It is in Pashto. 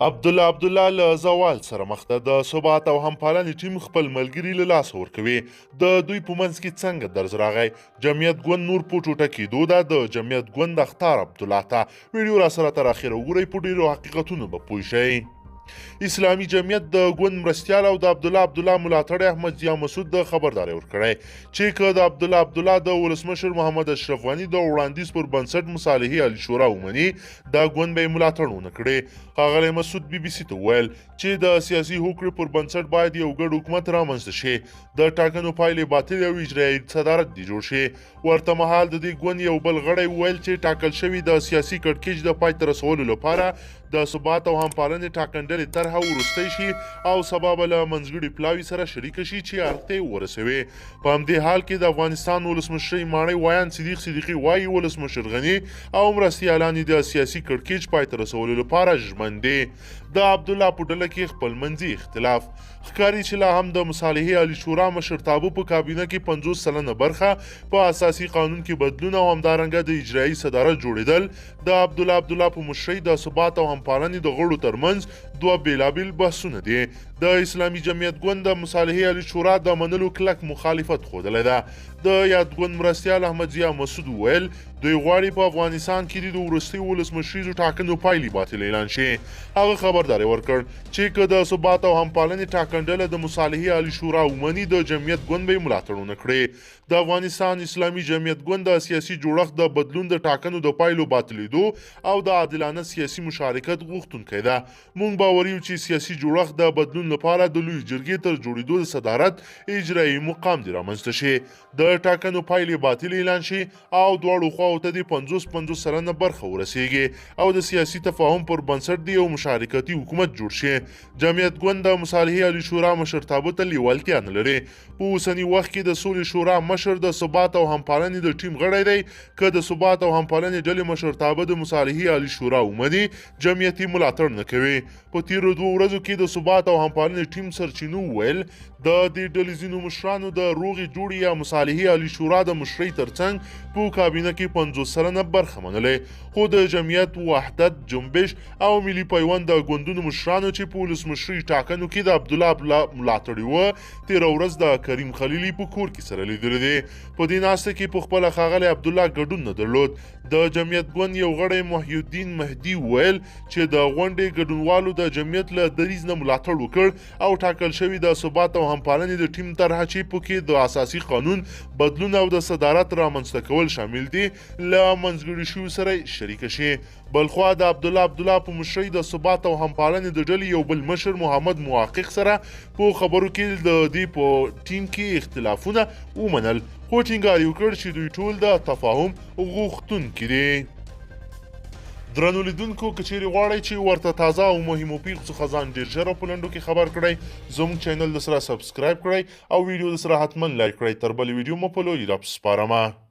عبدالله له زوال سره مخ ده. د ثبات او همپالنې ټیم خپل ملګري له لاسه ورکوي. د دوی په منځ کې څنګه درز راغی؟ جمعیت ګوند نور په ټوټه کېدو ده. د جمعیت ګوند اخط.ار عبدالله ته ویډیو را سره تر اخره وګورئ، په ډېرو حقیقتونو به پوه شئ. اسلامي جمعیت د ګوند مرستیال او د عبدالله ملاتړی احمد مسعود د خبرداري ورکړی چې که د عبدالله د ولسمشر محمد اشرف غني د وړاندیز پر بنسټ مصالحې عالی شورا ومني، دا ګوند به یې ملاتړ ونه کړي. ښاغلی مسعود BBC ته وویل چې د سیاسي هوکړې پر بنسټ باید یو ګډ حکومت رامنځته شي، د ټاکنو پایلې باطلې او اجرایي صدارت دې جوړ شي. ورته مهال د دې ګوند یو بل غړی وویل چې ټاکل شوي د سیاسي کړکېچ د پای ته رسولو لپاره د ثبات او همپالنې ټاکنډلې طرحه وروستی شي او سبا به له منځګړي پلاوي سره شریکه شي چې اړخ ته یې ورسوي. په همدې حال کې د افغانستان ولسمشرۍ ماڼۍ وایان صدیقي وایي ولسمشر غني او مرستیالان یې د سیاسي کړکېچ پای ته رسولو لپاره ژمن دي. د عبدالله په ډله کې خپل منځي اختلاف ښکاري چې لا هم د مصالحې عالی شورا مشرتابه په کابینه کې 50 سلنه برخه په اساسي قانون کې بدلون او همدارنګه د اجرایي صدارت جوړېدل د عبدالله په مشرۍ د ثبات او همپالنې د غړو ترمنځ دوه بېلابېل بحثونه دي. د اسلامي جمعیت ګوند د مصالحې عالی شورا د منلو کلک مخالفت ښودلی ده. د یاد ګوند مرستیال احمد مسعود وویل دوی غواړي په افغانستان کې د وروستیو ولسمشریزو ټاکنو پایلې باطل اعلان شي. هغه خبرداری ورکړ چې که د ثبات او همپالنې ټاکنډله د مصالحې عالی شورا ومني، د جمعیت ګوند به یې ملاتړ ونه کړي. د افغانستان اسلامي جمعیت ګوند د سیاسي جوړښت د بدلون د ټاکنو د پایلو باطلېدو او د عادلانه سیاسي مشارکت غوښتونکی ده. موږ باوري یو چې سیاسي جوړښت د بدلون لپاره د لوی جرګې تر جوړېدو د صدارت اجرایي مقام دې رامنځته شي، د ټاکنو پایلې باطل اعلان شي او دواړو خواو ته د 50 سلنه برخه ورسیږي او د سیاسي تفاهم پر بنسټ د یو مشارکتي حکومت جوړ شي. جمعیت ګوند د مصالحې عالی شورا مشرتابه ته لیوالتیا نه لري. په اوسني وخت کې د سولې شورا مشر د ثبات او همپالنې د ټیم غړی دی. که د ثبات او همپالنې ډلې مشرتابه د مصالحې عالی شورا ومني، جمعیت یې ملاتړ نه کوي. په تیرو 2 ورځو کې د ثبات او همپالنې ټیم سرچینو وویل د دې ډلې ځینو مشرانو د روغې جوړې یا مصالحې عالی شورا د مشرۍ ترڅنګ په کابینه کې 50 سلنه برخه منلې، خو د جمعیت، وحدت، جنبش او ملي پیوند د ګوندونو مشرانو چې په ولسمشرۍ ټاکنو کې د عبدالله ملاتړي وه، تېره ورځ د کریم خلیلي په کور کې سره لیدلي دي. په دې ناسته کې په خپله ښاغلی عبدالله ګډون نه درلود. د جمعیت ګوند یو غړی محی الدین مهدي وویل چې د غونډې ګډونوالو د جمعیت له دریځ نه ملاتړ وکړ او ټاکل شوي د ثبات او همپالنې د ټیم طرحه چې پکې د اساسي قانون بدلون او د صدارت رامنځته کول شامل دي له منځګړي شویو سره شریکه شي. بلخوا د عبدالله په مشرۍ د ثبات او همپالنې د ډلې یو بل مشر محمد محقق سره په خبرو کې د دې په ټیم کې اختلافونه ومنل، خو ټینګار یې وکړ چې دوی ټول د تفاهم غوښتونکي دي. درنو لیدونکو، که چیرې غواړئ چې ورته تازه او مهمو پیښو څخه ځان ډېر ژر او په لنډو کې خبر کړئ، زموږ چینل د سره سبسکرایب کړئ او ویډیو د سره حتما لایک کړئ. تر بلې ویډیو مو په لوی رب سپارمه.